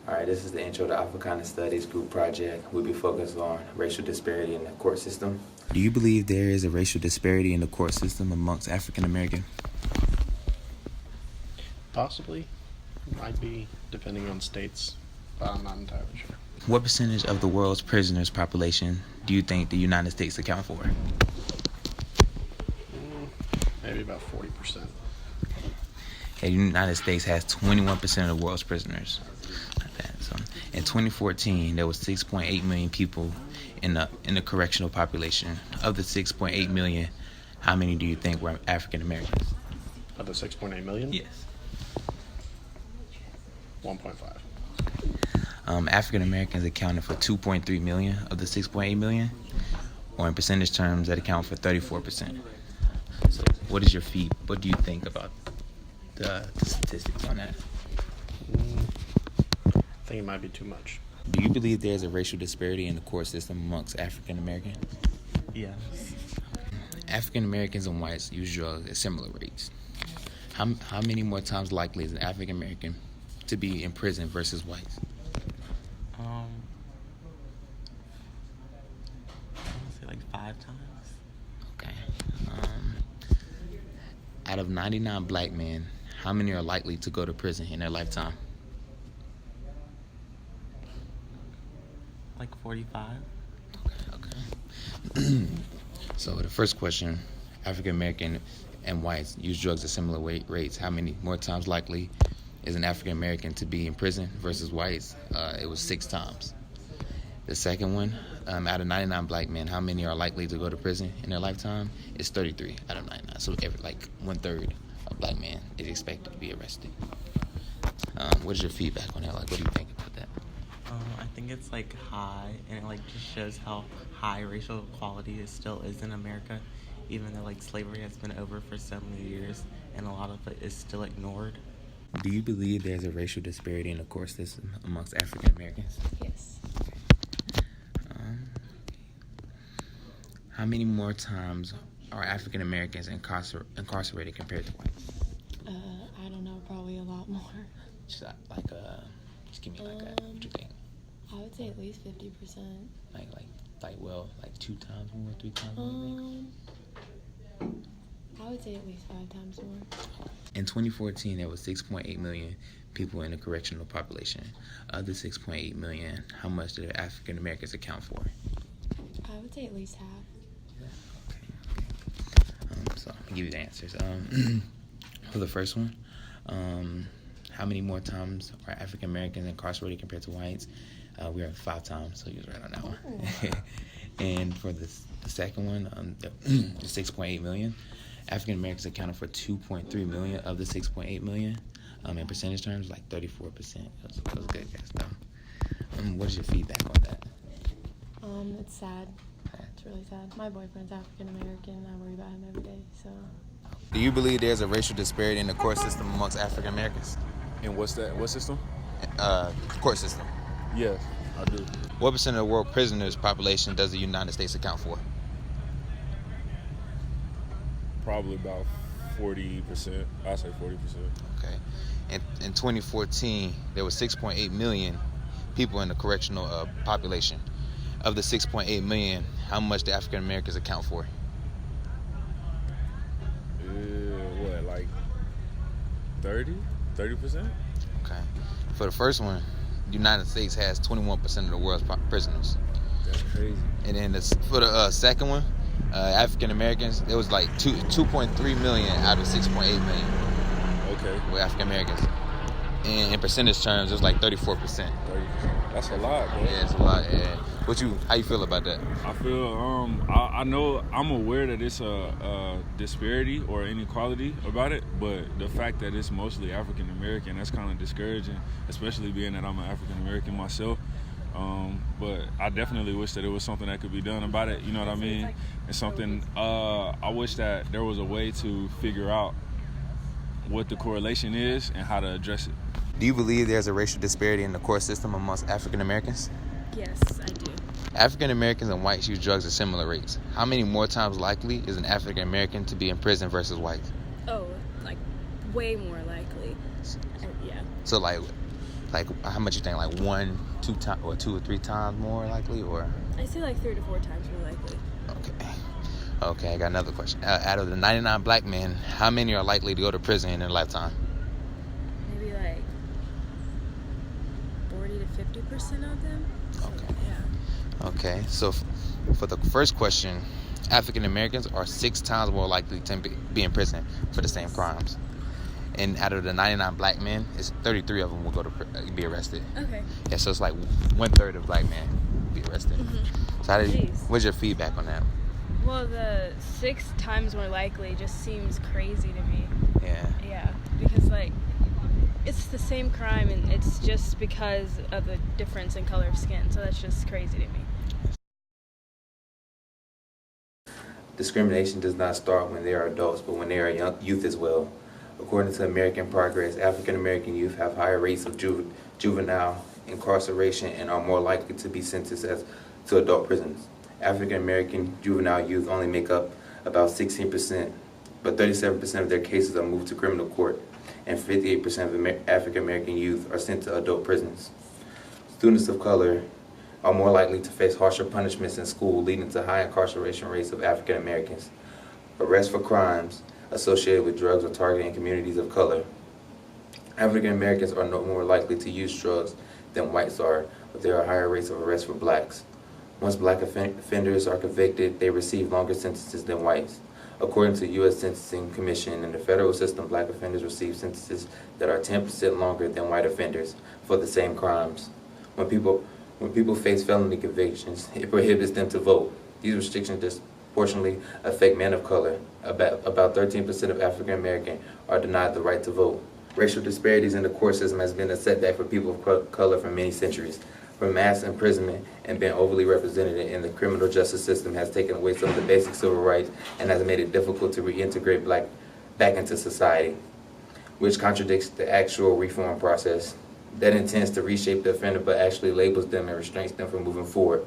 All right, this is the intro to Africana Studies group project. We'll be focused on racial disparity in the court system. Do you believe there is a racial disparity in the court system amongst African Americans? Possibly. Might be, depending on states, but I'm not entirely sure. What percentage of the world's prisoners population do you think the United States account for? Maybe about 40%. The United States has 21% of the world's prisoners. So, in 2014, there was 6.8 million people in the correctional population. Of the 6.8 million, how many do you think were African Americans? Of the 6.8 million? Yes. 1.5. African Americans accounted for 2.3 million of the 6.8 million, or in percentage terms, that account for 34%. So, what do you think about the statistics on that? I think it might be too much. Do you believe there's a racial disparity in the court system amongst African Americans? Yes. African Americans and whites use drugs at similar rates. How many more times likely is an African American to be in prison versus whites? I would say like 5 times. Okay. Out of 99 black men, how many are likely to go to prison in their lifetime? Like 45. Okay. So the first question, African American and whites use drugs at similar rates. How many more times likely is an African American to be in prison versus whites? It was 6 times. The second one, out of 99 black men, how many are likely to go to prison in their lifetime? It's 33 out of 99. So like 1/3 of black men is expected to be arrested. What is your feedback on that? Like, what do you think about that? I think it's like high, and it like just shows how high racial equality still is in America, even though like slavery has been over for so many years, and a lot of it is still ignored. Do you believe there's a racial disparity in the court system amongst African Americans? Yes. How many more times are African Americans incarcerated compared to whites? I don't know, probably a lot more. Just give me what you think? I would say at least 50%. Like 2 times more, 3 times more? I would say at least 5 times more. In 2014, there was 6.8 million people in the correctional population. Of the 6.8 million, how much did African Americans account for? I would say at least half. Okay. So I'll give you the answers. For the first one, how many more times are African Americans incarcerated compared to whites? We are 5 times, so you was right on that one. And for the second one, the 6.8 million, African Americans accounted for 2.3 million of the 6.8 million. In percentage terms, like 34%. That was good, guys. What is your feedback on that? It's sad. It's really sad. My boyfriend's African American. I worry about him every day. So. Do you believe there's a racial disparity in the court system amongst African Americans? And what's that? What system? Court system. Yes, I do. What percent of the world prisoners population does the United States account for? Probably about 40%. I'll say 40%. Okay. In 2014, there was 6.8 million people in the correctional population. Of the 6.8 million, how much do African Americans account for? Like 30%? Okay. For the first one, the United States has 21% of the world's prisoners. That's crazy. And then for the second one, African Americans, it was like 2.3 million out of 6.8 million. Okay. Were African Americans. And in percentage terms, it was like 34%. 30%. That's a lot, bro. Yeah, it's a lot. Yeah. How you feel about that? I feel I know I'm aware that it's a disparity or inequality about it, but the fact that it's mostly African American, that's kind of discouraging, especially being that I'm an African American myself. But I definitely wish that it was something that could be done about it. You know what I mean? It's something I wish that there was a way to figure out what the correlation is and how to address it. Do you believe there's a racial disparity in the court system amongst African Americans? Yes, I do. African Americans and whites use drugs at similar rates. How many more times likely is an African American to be in prison versus whites? Oh, like way more likely. Yeah. So like Like, how much you think? Like 1, 2 times, or 2 or 3 times more likely, or? I say like 3 to 4 times more likely. Okay, I got another question. Out of the 99 black men, how many are likely to go to prison in their lifetime? Maybe like 40 to 50% of them. Okay. Yeah. Okay, so for the first question, African Americans are 6 times more likely to be in prison for the same crimes. And out of the 99 black men, it's 33 of them will go to be arrested. Okay. Yeah, so it's like 1/3 of black men be arrested. Mm-hmm. So Jeez. what's your feedback on that? Well, the 6 times more likely just seems crazy to me. Yeah. Yeah, because like it's the same crime and it's just because of the difference in color of skin. So that's just crazy to me. Discrimination does not start when they are adults, but when they are young youth as well. According to American Progress, African American youth have higher rates of juvenile incarceration and are more likely to be sentenced to adult prisons. African American juvenile youth only make up about 16%, but 37% of their cases are moved to criminal court, and 58% of African American youth are sent to adult prisons. Students of color are more likely to face harsher punishments in school, leading to high incarceration rates of African Americans. Arrests for crimes associated with drugs are targeted in communities of color. African Americans are no more likely to use drugs than whites are, but there are higher rates of arrest for blacks. Once black offenders are convicted, they receive longer sentences than whites. According to U.S. Sentencing Commission, in the federal system, black offenders receive sentences that are 10% longer than white offenders for the same crimes. When people face felony convictions, it prohibits them to vote. These restrictions disproportionately affect men of color. About 13% of African Americans are denied the right to vote. Racial disparities in the court system has been a setback for people of color for many centuries. From mass imprisonment and being overly represented in the criminal justice system has taken away some of the basic civil rights and has made it difficult to reintegrate black back into society, which contradicts the actual reform process that intends to reshape the offender but actually labels them and restrains them from moving forward.